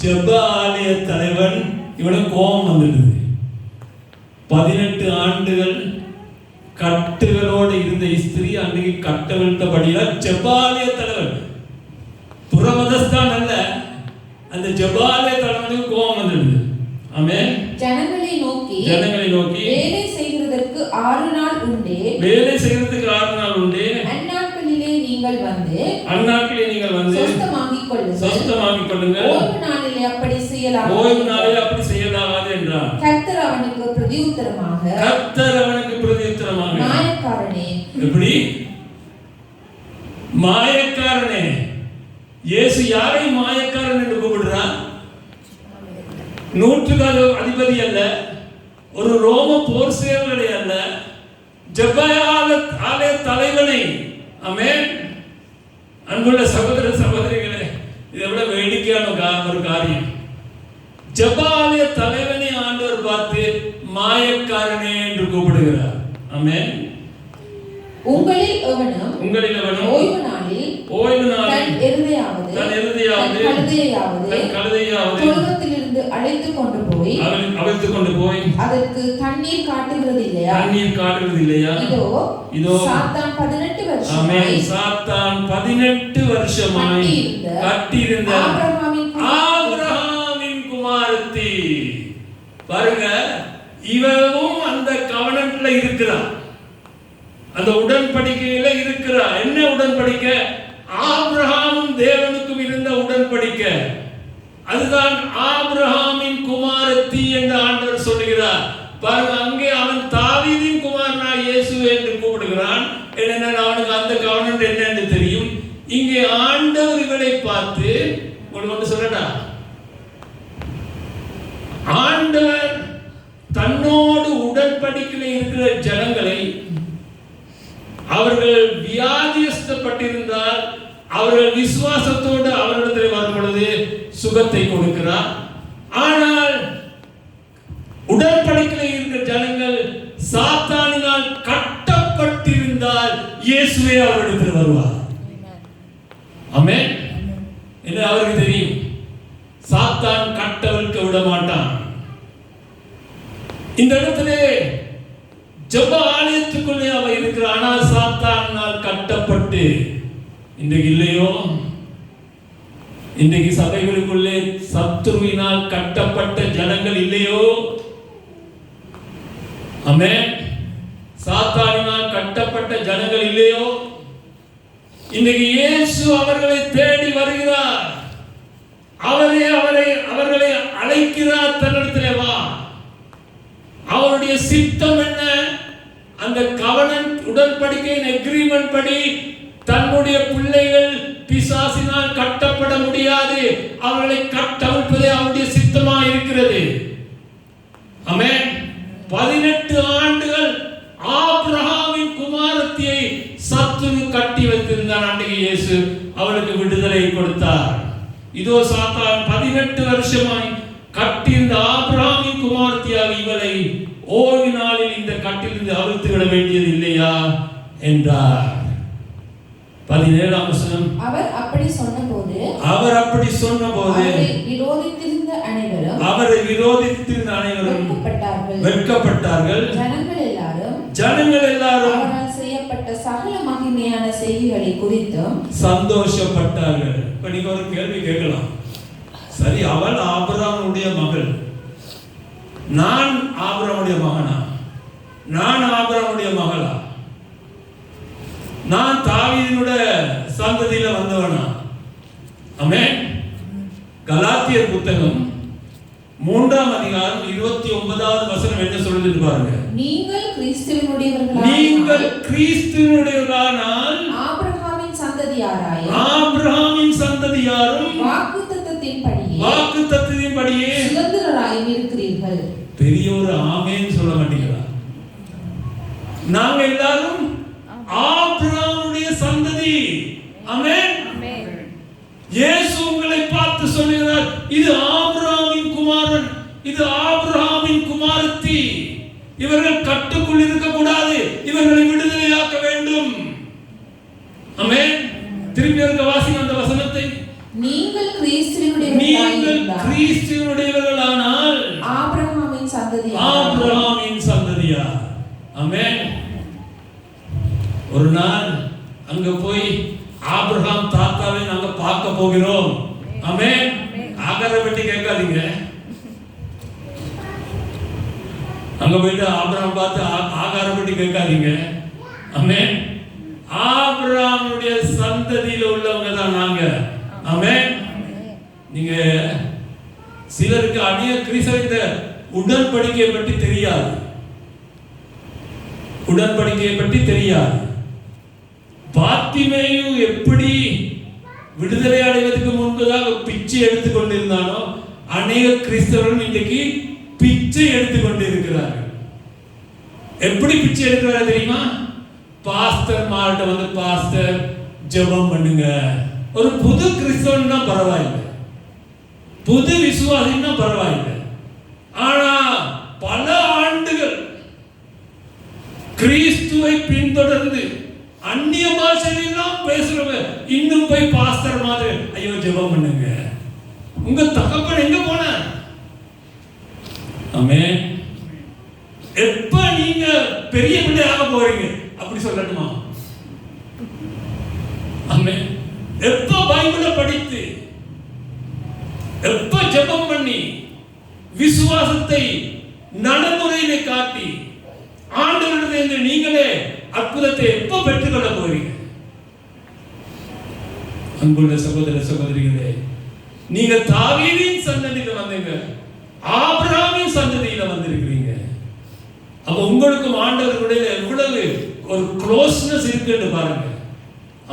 ஜெப ஆலய தலைவன் இவனுக்கு கோபம் வந்துடுது. 18 ஆண்டுகள் கட்டுகளோடு இருந்த ஸ்திரீ அன்றைக்கு கட்டவிழ்த்தபடியால் ஜெபாலய தலைவன், புறமதஸ்தான் அல்ல, அந்த ஜெபாலய தலைவனுக்கு கோபம் வந்துடுது. ஆமென். ஜனங்களை நோக்கி வேலை செய்கிறதற்கு 6 நாள் உண்டே. அந்நாட்களிலே நீங்கள் வந்து சொஸ்தமாக்கிக் கொள்ளுங்கள். ஓய்வு நாளிலே அப்படி செய்யலாகாது என்றார். கர்த்தர் அவனுக்கு பிரதியுத்தரமாக மாயக்காரனே, எப்படி? மாயக்காரனே, இயேசு யாரை மாயக்காரன் என்று கூப்பிடுறார்? 100 அதிபதி அல்ல, ஒரு ரோம போர் சேவகனை அல்ல, ஜெப ஆலய தலைவனை. ஆமென். அன்புள்ள சகோதர சகோதரிகளே, இதை விட வேடிக்கையான ஒரு காரியம். ஜெப ஆலய தலைவனை ஆண்டவர் பார்த்து மாயக்காரனே என்று கூப்பிடுகிறார். ஆமென். உங்களில் எவனும் ஓய்வு நாளில் தன் எருதையாவது தொழுவத்திலிருந்து அழைத்துக் கொண்டு போய் அதற்கு தண்ணீர் காட்டுகிறது இல்லையா? இதோ சாத்தான் 18 வருஷமாய் கட்டியிருந்த ஆபிரகாமின் குமாரத்தி. பாருங்க, இவனும் அந்த கவனத்துல இருக்கிறான், அந்த உடன்படிக்கையில இருக்கிறார். என்ன உடன்படிக்கை? ஆபிரகாமும் தேவனுக்கும் இருந்த உடன்படிக்கை. அதுதான் ஆபிரகாமின் குமாரத்தி என்று ஆண்டவர் சொல்லுகிறார். பாருங்க, அங்கே அவன் தாவீதின் குமாரனா இயேசு என்று கூப்பிடுகிறான். என்னன்னா அவனுக்கு அந்த கவனம் என்னன்னு தெரியும். இங்கே ஆண்டவர் இவளை பார்த்து உங்களுக்கு சொல்லடா, ஆண்டவர் தன்னோடு உடன்படிக்கையில் இருக்கிற ஜனங்களை, அவர்கள் வியாதியஸ்தப்பட்டிருந்தால் அவர்கள் விசுவாசத்தோடு அவர்களிடத்தில் வரும் பொழுது சுகத்தை கொடுக்கிறார். ஆனால் உடன்படிக்கையில் இருக்கிற ஜனங்கள் சாத்தானினால் கட்டப்பட்டிருந்தால் இயேசுவே அவரிடத்தில் வருவார். ஆமென். என்ன அவருக்கு தெரியும், சாத்தான் கட்டவிழ்க்க விட மாட்டான். இந்த இடத்திலே ஜெப ஆலயத்துக்குள்ளே அவ இருக்கிறார். ஆனால் சாத்தானால் கட்டப்பட்டு இன்றைக்கு இல்லையோ, இன்றைக்கு சபைகளுக்குள்ளே சத்துருவினால் கட்டப்பட்ட ஜனங்கள் இல்லையோ? ஆமென். சாத்தானினால் கட்டப்பட்ட ஜனங்கள் இல்லையோ? இன்றைக்கு இயேசு அவர்களை தேடி வருகிறார். அவர்களை அழைக்கிறார். தன்னிடத்திலே வா. அவருடைய சித்தம் என்ன? அந்த கவனன்ட் உடன்படிக்கையின் அக்ரீமென்ட் படி தன்னுடைய பிள்ளைகள் பிசாசினால் கட்டப்பட முடியாது, அவர்களை கட்டவிழ்ப்பதே அவருடைய சித்தமாக இருக்கிறது. ஆமென். 18 ஆண்டுகள் ஆபிரகாமின் குமாரத்தியை சத்துரு கட்டி வைத்திருந்தான். அன்றைக்கு இயேசு அவளுக்கு விடுதலை கொடுத்தார். இதோ சாத்தான் 18 வருஷமாய் கட்டியிருந்த ஆபிரகாமின் குமாரத்தியாக இவளை ஓய்வு நாளில் இந்த கட்டிலிருந்து அவிழ்த்து விட வேண்டியது இல்லையா என்றார். 17ஆம் வசனம். அவர் அப்படி சொன்னபோது அவரை விரோதித்திருந்த அனைவரும் வெட்கப்பட்டார்கள். ஜனங்கள் எல்லாரும் அவரால் செய்யப்பட்ட சகல மகிமையான செய்திகளை குறித்தும் சந்தோஷப்பட்டார்கள். இப்ப நீங்க ஒரு கேள்வி கேட்கலாம், சரி, அவள் ஆபிரகாமுடைய மகள், நான் ஆபிரகாமுடைய மகனா? நான் ஆபிரகாமுடைய மகளா? நான் தாவீதினுடைய சந்ததியில வந்தவனா? ஆமென். கலாத்தியர் புத்தகம் 3ஆம் அதிகாரம் 29வது வசனம் என்ன சொல்லுது பாருங்க. நீங்கள் கிறிஸ்துவினுடையவர்களானால் ஆபிரகாமின் சந்ததியாரும் வாக்குத்தத்தத்தின்படியே சுதந்திரராயும் இருக்கிறீர்கள். பெரிய ஒரு ஆமென் சொல்ல மாட்டீங்களா? நாங்க எல்லாரும் ஆபிரகாமுடைய சந்ததி. ஆமென். இயேசு உங்களை பார்த்து சொல்கிறார், இது ஆபிரகாமின் குமாரன், இது ஆபிரகாமின் குமாரத்தி. இவர்கள் கட்டுக்குள் இருக்க கூடாது, இவர்களை விடுதலையாக்க வேண்டும். ஆமென். திருப்பி இருக்க வாசிங்க அந்த வசனத்தை. நீங்கள் கிறிஸ்துவினுடையவர்களானால் ஆபிரகாமின் சந்ததியா. ஆமென். ஒரு நாள் அங்க போய் ஆபிரகாம் தாத்தாவை நாங்க பார்க்க போகிறோம். ஆமென். ஆகார பற்றி கேட்காதீங்க. அங்க போயிட்டு ஆபிரகாம் பார்த்து ஆகார பற்றி கேட்காதீங்க. ஆமென். ஆபிரகாமுடைய சந்ததியில உள்ளவங்க தான் நாங்க. ஆமென். நீங்க சிலருக்கு அநேக கிறிஸ்தவ உடன்படிக்கையை பற்றி தெரியாது. பார்த்திமேயு எப்படி விடுதலை அடைவதற்கு முன்பதாக பிச்சை எடுத்துக் கொண்டிருந்தானோ அநேக கிறிஸ்தவர்கள் இன்றைக்கு பிச்சை எடுத்துக் கொண்டிருக்கிறார்கள். எப்படி பிச்சை எடுக்கிறாரு தெரியுமா? பாஸ்டர் மார்ட்ட வந்து பாஸ்டர் ஜெபம் பண்ணுங்க. ஒரு புது கிறிஸ்தவன்னா பரவாயில்லை, புது விசுவாசின்னா பரவாயில்லை. ஆனா பல ஆண்டுகள் கிறிஸ்துவை பின்தொடர்ந்து அந்நிய பாஷையெல்லாம் பேசுறவங்க இன்னும் போய் பாஸ்டர் மாதிரி ஐயோ ஜெபம் பண்ணுங்க. உங்க தகப்பன் எங்க போன? ஆமென். எப்ப நீங்க பெரிய பிள்ளையாக போறீங்க அப்படி சொல்லணுமா? ஆமென். எப்ப பைபிளை படித்து, எப்ப ஜெபம் பண்ணி, விசுவாசத்தை நடைமுறையிலே காட்டி ஆண்டவரிடமிருந்து நீங்களே அற்புதத்தை எப்ப பெற்றுக்கொள்ள போறீங்க? அன்புள்ள சகோதர சகோதரிகளே, நீங்க தாவீதின் சந்ததியில வந்தீங்க, ஆபிரகாமின் சந்ததியில வந்திருக்கிறீங்க. அப்ப உங்களுக்கும் ஆண்டவருடைய எவ்வளவு ஒரு க்ளோஸ்னஸ் இருக்குன்னு பாருங்க.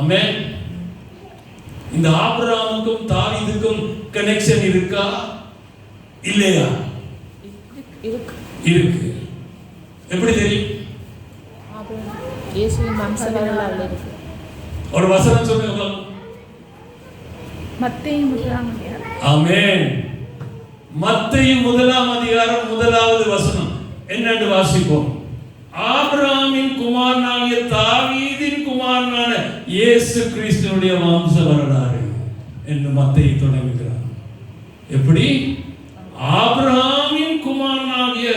ஆமென். இந்த ஆபிரகாமுக்கும் தாவீதுக்கும் கனெக்ஷன் இருக்கா இல்லையா? இருக்கு. எப்படி தெரியும்? இயேசுவின் வம்சவரலாறு இருக்கு. ஒரு வசனம் சொல்லுங்க. மத்தேயு 1ஆம் அதிகாரம். ஆமென். மத்தேயு 1ஆம் அதிகாரம் 1வது வசனம் என்னன்னு வாசிப்போம். ஆபிரகாமின் குமாரனாகிய தாவீதின் குமாரனான இயேசு கிறிஸ்துவுடைய வம்ச வரலாறு என்று மத்தேயு தொடங்குகிறார். எப்படி? ஆபிரகாமின் குமாரனாகிய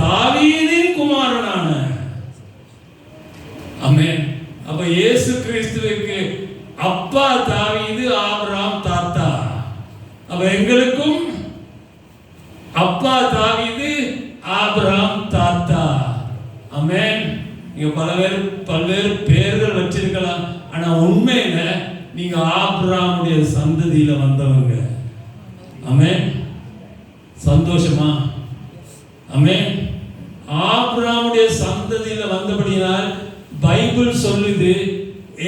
தாவீதின் குமாரனான. ஆமென். அப்ப இயேசு கிறிஸ்துவுக்கு அப்பா தாவீது, ஆபிரகாம் தாத்தா. அப்ப எங்களுக்கும் அப்பா தாவீது, ஆபிரகாம் தாத்தா. ஆமென். நீங்க பல்வேறு பெயர்கள் வச்சிருக்கலாம், ஆனா உண்மையில நீங்க ஆபிரகாமுடைய சந்ததியில வந்தவங்க. ஆமென். சந்தோஷமா? ஆமென். ஆபிரகாமுடைய சந்ததியில வந்தபடியால் பைபிள் சொல்லுது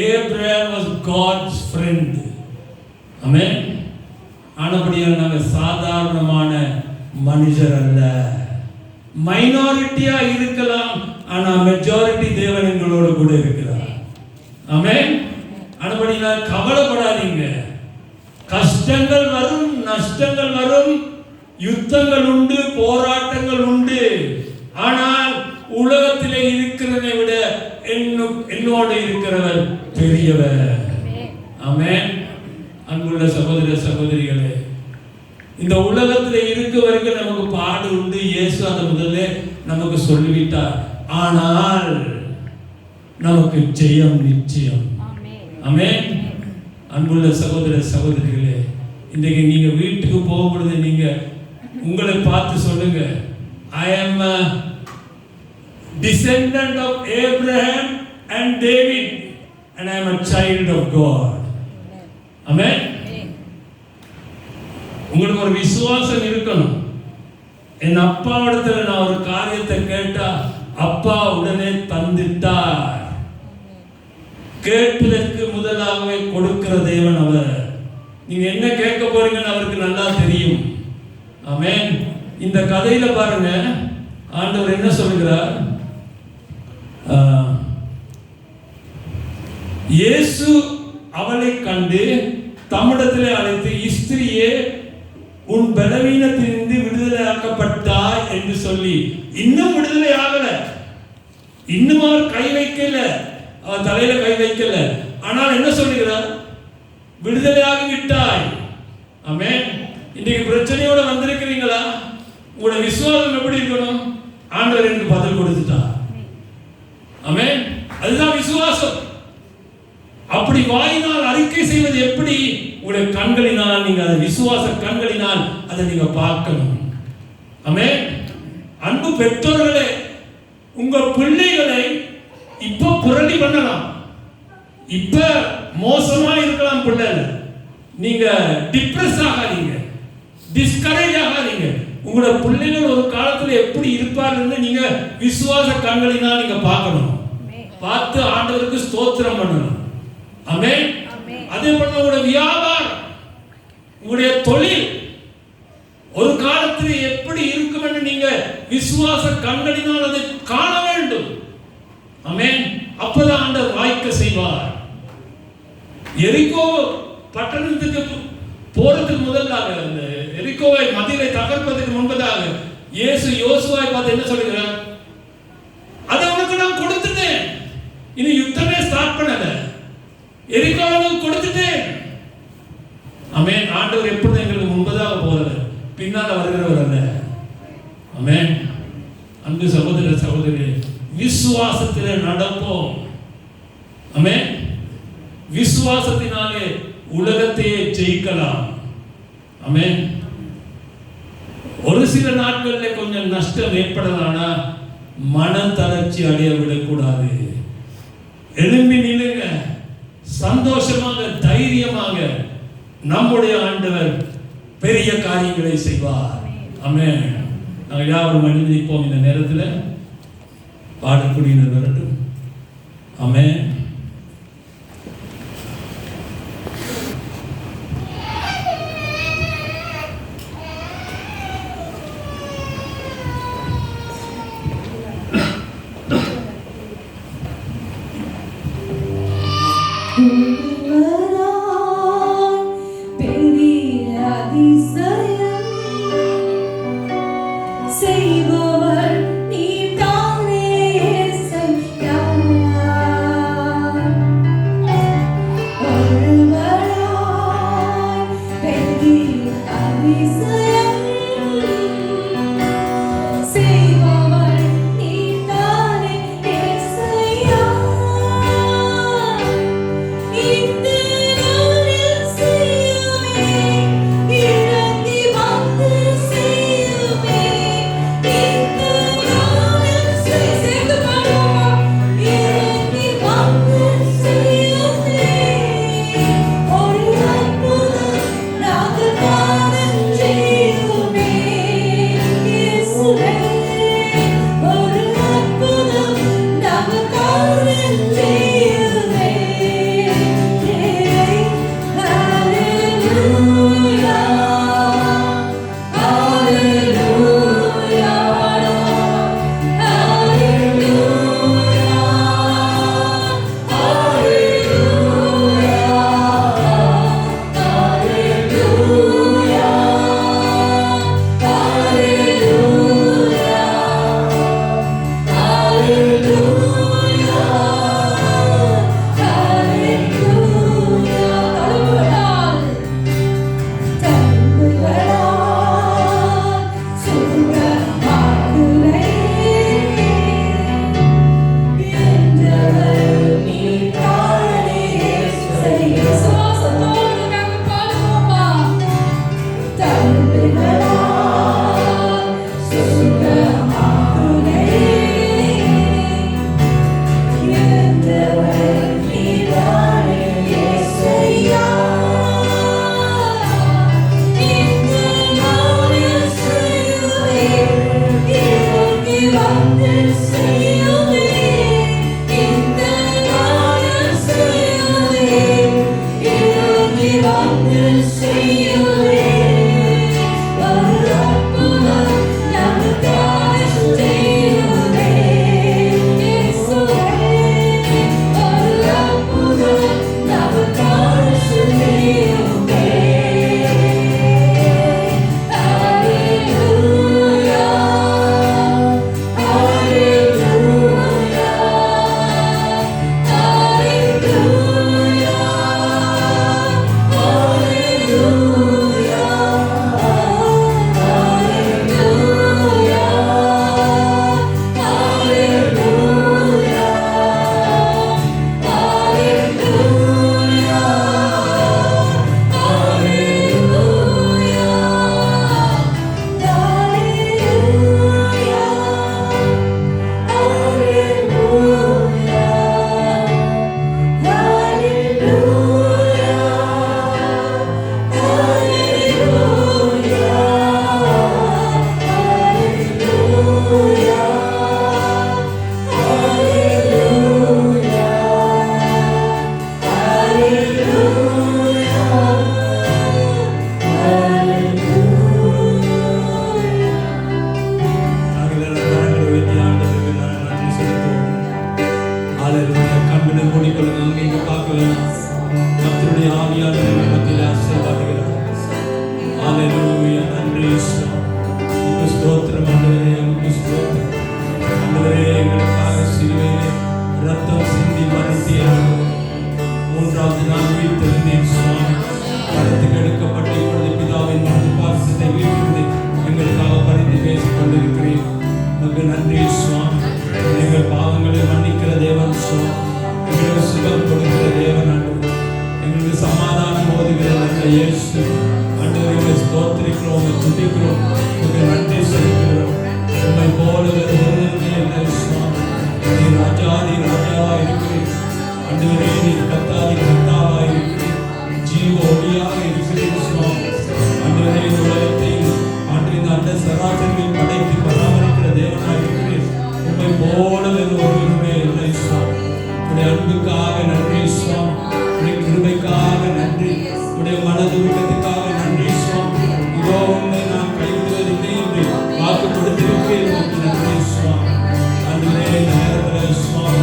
Abraham was God's friend. ஆமென். ஆனபடியால் நாங்க சாதாரணமான மனுஷர் அல்ல. மைனாரிட்டியா இருக்கலாம், ஆனா மெஜாரிட்டி தேவன் எங்களோடு கூட இருக்கிறார். ஆமென். ஆனபடியால் கவலைப்படாதீங்க. கஷ்டங்கள் வரும், நஷ்டங்கள் வரும், யுத்தங்கள் உண்டு, போராட்டங்கள் உண்டு. ஆனால் உலகத்திலே இருக்கிறதை விட என்னோடு இருக்கிறவர் பெரியவர். ஆமென். அன்புள்ள சகோதர சகோதரிகளே, இந்த உலகத்திலே இருக்க வரைக்கும் நமக்கு பாடு உண்டு. இயேசு அதை முதல்ல நமக்கு சொல்லிவிட்டார். ஆனால் நமக்கு ஜெயம் நிச்சயம். ஆமென். அன்புள்ள சகோதர சகோதரிகளே, இன்றைக்கு நீங்க வீட்டுக்கு போகும்பொழுது நீங்க உங்களை பார்த்து சொல்லுங்க, I am a descendant of Abraham and David and I am a child of God. ஆமென். உங்களுக்கு ஒரு விசுவாசம் இருக்கணும். என் அப்பாவிடத்துல நான் ஒரு காரியத்தை கேட்டா அப்பா உடனே தந்துட்டார். கேட்பதற்கு முதலாகவே கொடுக்கிற தேவன் அவர். நீங்க என்ன கேட்க போறீங்கன்னு அவருக்கு நல்லா தெரியும். ஆமென். இந்த கதையில பாருங்க, ஆண்டவர் என்ன சொல்கிறார்? இயேசு அவளை கண்டு தம்மிடத்திலே அழைத்து, ஸ்திரியே, உன் பலவீனத்திலிருந்து விடுதலை ஆக்கப்பட்டாய் என்று சொல்லி, இன்னும் விடுதலை ஆகல, இன்னும் அவர் கை வைக்கல, அவர் தலையில கை வைக்கல. ஆனால் என்ன சொல்லுகிறார்? விடுதலையாகி விட்டாய். ஆமென். இன்னைக்கு பிரச்சனையோட வந்திருக்கிறீங்களா? உங்களோட விசுவாசம் எப்படி இருக்கணும்? ஆண்டவர் எனக்கு பதில் கொடுத்துட்டார். ஆமென். அதுதான் விசுவாசம். அப்படி வாயினால் அறிக்கை செய்வது எப்படி? உங்களுடைய கண்களினால், நீங்க அதை விசுவாச கண்களினால் அதை நீங்க பார்க்கணும். ஆமென். அன்பு பெற்றோர்களே, உங்க பிள்ளைகளை இப்ப புரளி பண்ணலாம், இப்ப மோசமா இருக்கலாம் பிள்ளைகள். நீங்க டிப்ரெஸ் ஆகாதீங்க, டிஸ்கரேஜ் ஆகாதீங்க. உங்களோட பிள்ளைகள் ஒரு காலத்துல எப்படி இருப்பார்கள் நீங்க விசுவாச கண்களினால் நீங்க பார்க்கணும். பார்த்து ஆண்டவருக்கு ஸ்தோத்திரம் பண்ணணும். ஆமென். அதே போல உங்களுடைய வியாபாரம், உங்களுடைய தொழில் ஒரு காலத்தில் எப்படி இருக்கும் என்று நீங்க விசுவாச கண்களினால் அதை காண வேண்டும். ஆமென். அப்பதான் ஆண்டவர் வாய்க்க செய்வார். எரிகோ பட்டணத்துக்கு போறதுக்கு முதலாக, அந்த எரிகோவை மதிலை தகர்ப்பதற்கு முன்பதாக இயேசு யோசுவாவை பார்த்து என்ன சொல்லுகிறார்? அதை உனக்கு நான் கொடுத்துட்டேன், இனி யுத்தமே ஸ்டார்ட் பண்ணல, எரிகோவை கொடுத்துட்டேன். ஆமென். ஆண்டவர் எப்பொழுதும் எங்களுக்கு முன்பதாக போறவர், பின்னால வருகிறவர் அல்ல. ஆமென். அன்பு சகோதர சகோதரி, விசுவாசத்திலே நடப்போம். ஆமென். விசுவாசத்தினாலே உலகத்தையே ஜெயிக்கலாம். ஆமென். ஒரு சில நாட்களில் கொஞ்சம் நஷ்டம் ஏற்படலானா மனம் தளர்ச்சி அடைய விடக்கூடாது. எழும்பி நில்லுங்க, சந்தோஷமாக தைரியமாக நம்முடைய ஆண்டவர் பெரிய காரியங்களை செய்வார். ஆமென். நாங்கள் யாரும் அணிந்து நிற்போம். இந்த நேரத்தில் பாடக்கூடியவர் வரட்டும். ஆமென். இந்த கர்த்தருடைய ஆவியானவர் மத்தியில் ஆசீர்வாதிக்கிறார். ஹalleluya. நன்றி சுவாமி. உமக்கு ஸ்தோத்திரம் ஆண்டவரே, உமக்கு ஸ்தோத்திரம் ஆண்டவரே. எங்களுக்காக சிலுவையிலே ரத்தம் சிந்தி மரித்தீர். மூன்றாவது நாள் உயிர்த்தெழுந்தீர் சுவாமி. படத்துக்கு எடுக்கப்பட்ட இப்பொழுது பிதாவின் வலது பாதத்தை வீழ்ந்து எங்களுக்காக பரிந்து பேசிக் கொண்டிருக்கிறேன். உமக்கு நன்றி சுவாமி. எங்கள் பாவங்களை மன்னிக்கிற தேவன் சுவாமி. எங்களுக்கு சுகம் கொடுக்கிற தேவன் ஆண்டவர். எங்களுக்கு சமாதானம் போதுகிற நல்ல இயேசு ஆண்டவரே, உம்மை ஸ்தோத்திரிக்கிறோம், உம்மை துதிக்கிறோம், உமக்கு நன்றி செலுத்துகிறோம். உம்மை போல வேறு ஒருவருமே இல்லை சுவாமி. நீ ராஜாதி ராஜாவாக இருக்கிறீர் ஆண்டவரே. நீ கர்த்தாதி கர்த்தாவாக இருக்கிறீர். ஜீவ ஒளியாக இருக்கிறீர் சுவாமி. ஆண்டவரே, இந்த உலகத்தை ஆண்டு அந்த சராசரியை படைத்து பராமரிக்கிற தேவனாக இருக்கிறீர். உம்மை போல வேறு ஒருவருமே இல்லை சுவாமி. உடைய அன்புக்காக நன்றி சுவாமி. உடைய கிருபைக்காக நன்றி. உடைய மனதுருக்கத்துக்காக நன்றி சுவாமி. இதோ உண்மை நான் கைவிடுவதில்லை என்று வாக்கு கொடுத்திருக்கிறேன். நன்றி சுவாமி. ஆண்டவரே, இந்த நேரத்தில் சுவாமி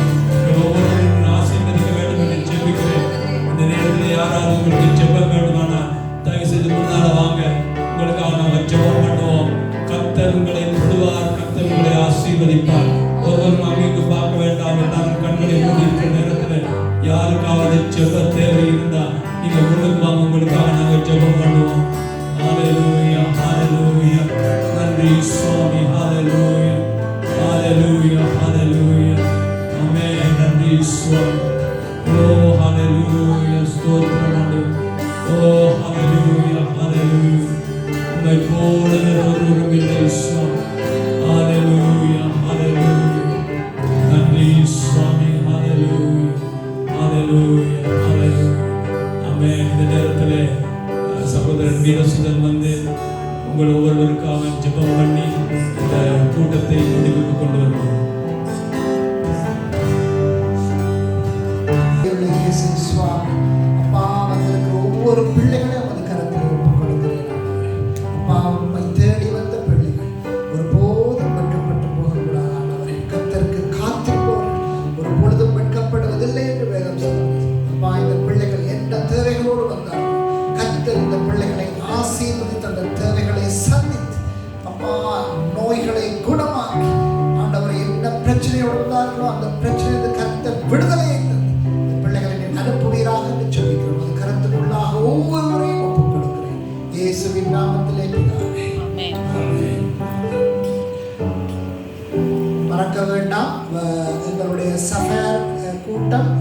ஒவ்வொருவரும் ஆசீர்வதிக்க வேண்டும் என்று ஜெபிக்கிறேன். இந்த நேரத்தில் யாராவது உங்களுக்கு ஜெபம் வேண்டுமானால் தயவு செய்து முன்னால வாங்க. உங்களுக்காக நாங்கள் ஜெபம் பண்ணுவோம். கர்த்தர் உங்களை தொடுவார், கர்த்தர் உங்களை ஆசீர்வதிப்பார். ஒவ்வொருவரும் அங்கிருந்து பார்க்க வேண்டாம். எல்லாரும் கண்களை மூடியிருக்கிற நேரத்தில் யாருக்காவது ஜெப தேவை இருந்தால் நீங்க முன்னுக்கு வாங்க. உங்களுக்காக நாங்கள் ஜெபம் பண்ணுவோம். ஹalleluya, ஹalleluya. நன்றி சுவாமி. ஹalleluya, ஹalleluya, ஹalleluya. ஆமென். நன்றி சுவாமி. ஓ ஹalleluya. ஸ்தோத்திரம் ஆண்டவரே. ஓ ஹalleluya, ஹalleluya. உம்மை போல ஒருவரும் இல்லை சுவாமி. ஹalleluya, ஹalleluya. நன்றி சுவாமி. ஹalleluya, ஹalleluya, ஹalleluya. ஆமென். இந்த நேரத்திலே சகோதரன் வீரசுதன் வந்து உங்கள் ஒவ்வொருவருக்காக ஜெபம் பண்ணி இந்த கூட்டத்தை முடிவுக்கு கொண்டு வருவோம். ஒவ்வொரு பிள்ளைகளையும் அது கரத்தில் ஒப்புக் கொடுக்கிறேன். அப்பா, உம்மை தேடி வந்த பிள்ளைகள் ஒருபோதும் வெட்கப்பட்டு போகக்கூடாது ஆண்டவரே. கர்த்தருக்கு காத்திருப்பவர்கள் ஒரு பொழுதும் வெட்கப்படுவதில்லை என்று வேதம் சொல்கிறது. அப்பா, இந்த பிள்ளைகள் எந்த தேவைகளோடு வந்தார்கள் கர்த்தர் இந்த பிள்ளைகளை ஆசீர்வதித்து அந்த தேவைகளை சந்தித்து அப்பா நோய்களை குணமாக்கி ஆண்டவரை என்ன பிரச்சனையோடு வந்தார்களோ அந்த பிரச்சனை கர்த்தர் விடுதலையை தந்து இந்த பிள்ளைகளை நீ அனுப்புவீராக என்று சொல்லிக்கிறோம். அது கருத்துக்குள்ளாக ஒவ்வொருவரையும் ஒப்புக் கொடுக்கிறேன். இயேசுவின் நாமத்திலே பிதாவே. ஆமென். மறக்க வேண்டாம், எங்களுடைய சஃபர் கூட்டம்